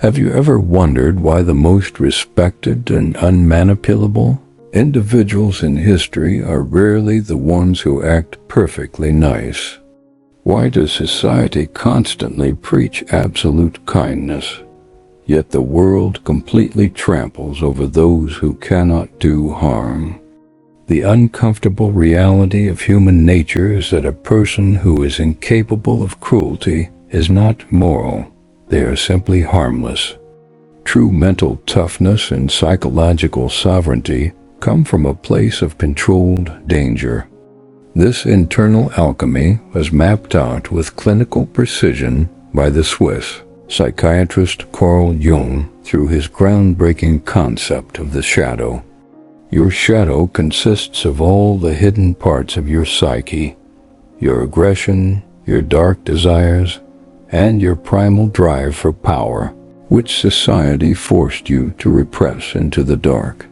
Have you ever wondered why the most respected and unmanipulable individuals in history are rarely the ones who act perfectly nice? Why does society constantly preach absolute kindness, yet the world completely tramples over those who cannot do harm? The uncomfortable reality of human nature is that a person who is incapable of cruelty is not moral. They are simply harmless. True mental toughness and psychological sovereignty come from a place of controlled danger. This internal alchemy was mapped out with clinical precision by the Swiss psychiatrist Carl Jung through his groundbreaking concept of the shadow. Your shadow consists of all the hidden parts of your psyche, your aggression, your dark desires, and your primal drive for power, which society forced you to repress into the dark.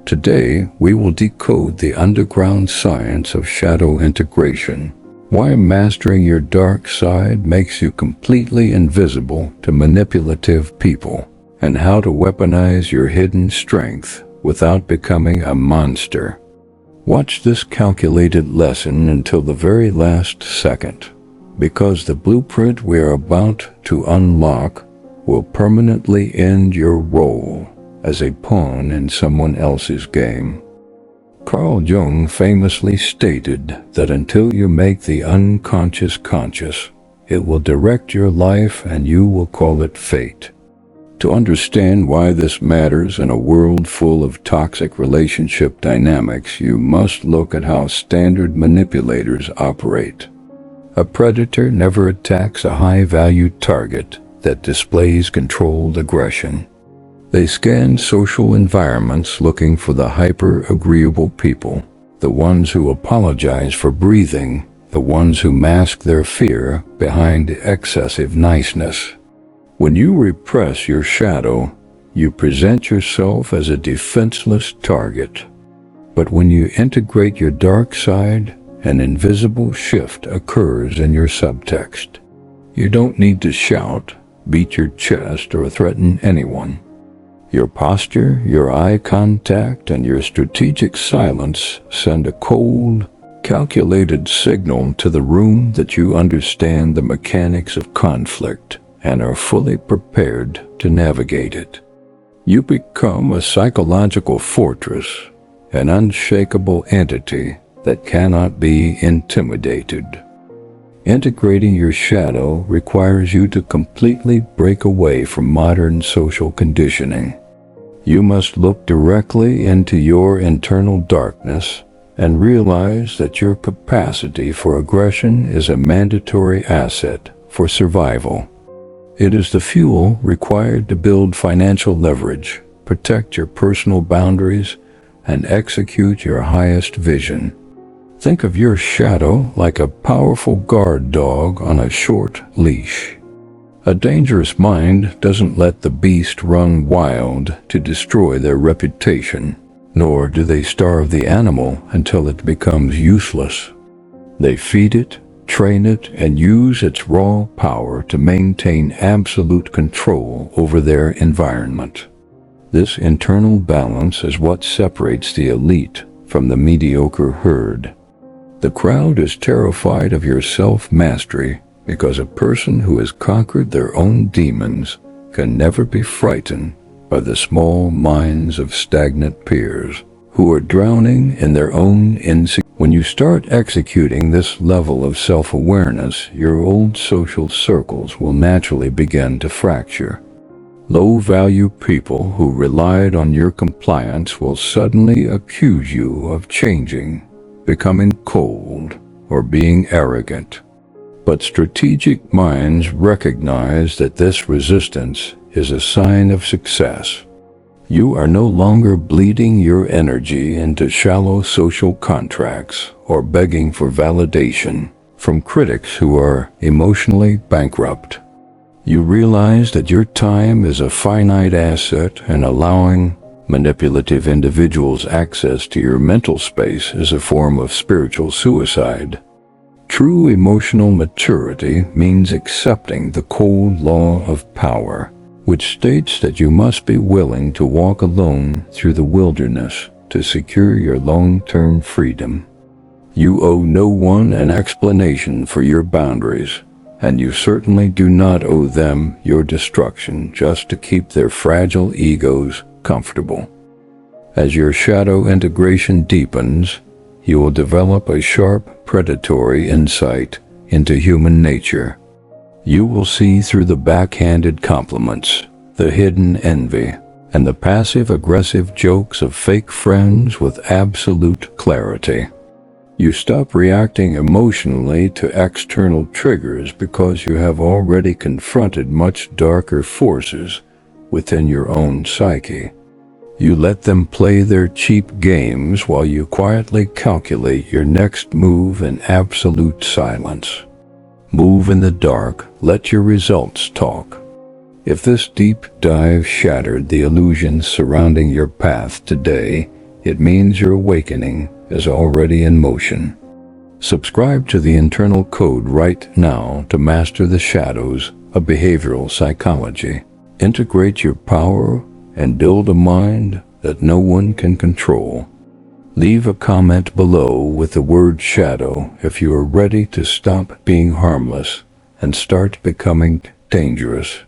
Today, we will decode the underground science of shadow integration, why mastering your dark side makes you completely invisible to manipulative people, and how to weaponize your hidden strength without becoming a monster. Watch this calculated lesson until the very last second, because the blueprint we are about to unlock will permanently end your role as a pawn in someone else's game. Carl Jung famously stated that until you make the unconscious conscious, it will direct your life and you will call it fate. To understand why this matters in a world full of toxic relationship dynamics, you must look at how standard manipulators operate. A predator never attacks a high-value target that displays controlled aggression. They scan social environments looking for the hyper-agreeable people, the ones who apologize for breathing, the ones who mask their fear behind excessive niceness. When you repress your shadow, you present yourself as a defenseless target. But when you integrate your dark side, an invisible shift occurs in your subtext. You don't need to shout, beat your chest, or threaten anyone. Your posture, your eye contact, and your strategic silence send a cold, calculated signal to the room that you understand the mechanics of conflict and are fully prepared to navigate it. You become a psychological fortress, an unshakable entity that cannot be intimidated. Integrating your shadow requires you to completely break away from modern social conditioning. You must look directly into your internal darkness and realize that your capacity for aggression is a mandatory asset for survival. It is the fuel required to build financial leverage, protect your personal boundaries, and execute your highest vision. Think of your shadow like a powerful guard dog on a short leash. A dangerous mind doesn't let the beast run wild to destroy their reputation, nor do they starve the animal until it becomes useless. They feed it, train it, and use its raw power to maintain absolute control over their environment. This internal balance is what separates the elite from the mediocre herd. The crowd is terrified of your self-mastery because a person who has conquered their own demons can never be frightened by the small minds of stagnant peers who are drowning in their own insecurity. When you start executing this level of self-awareness, your old social circles will naturally begin to fracture. Low-value people who relied on your compliance will suddenly accuse you of changing, becoming cold, or being arrogant. But strategic minds recognize that this resistance is a sign of success. You are no longer bleeding your energy into shallow social contracts or begging for validation from critics who are emotionally bankrupt. You realize that your time is a finite asset, and allowing manipulative individuals access to your mental space is a form of spiritual suicide. True emotional maturity means accepting the cold law of power. which states that you must be willing to walk alone through the wilderness to secure your long-term freedom. You owe no one an explanation for your boundaries, and you certainly do not owe them your destruction just to keep their fragile egos comfortable. As your shadow integration deepens, you will develop a sharp, predatory insight into human nature. You will see through the backhanded compliments, the hidden envy, and the passive-aggressive jokes of fake friends with absolute clarity. You stop reacting emotionally to external triggers because you have already confronted much darker forces within your own psyche. You let them play their cheap games while you quietly calculate your next move in absolute silence. Move in the dark, let your results talk. If this deep dive shattered the illusions surrounding your path today, it means your awakening is already in motion. Subscribe to the Internal Code right now to master the shadows of behavioral psychology. Integrate your power and build a mind that no one can control. Leave a comment below with the word shadow if you are ready to stop being harmless and start becoming dangerous.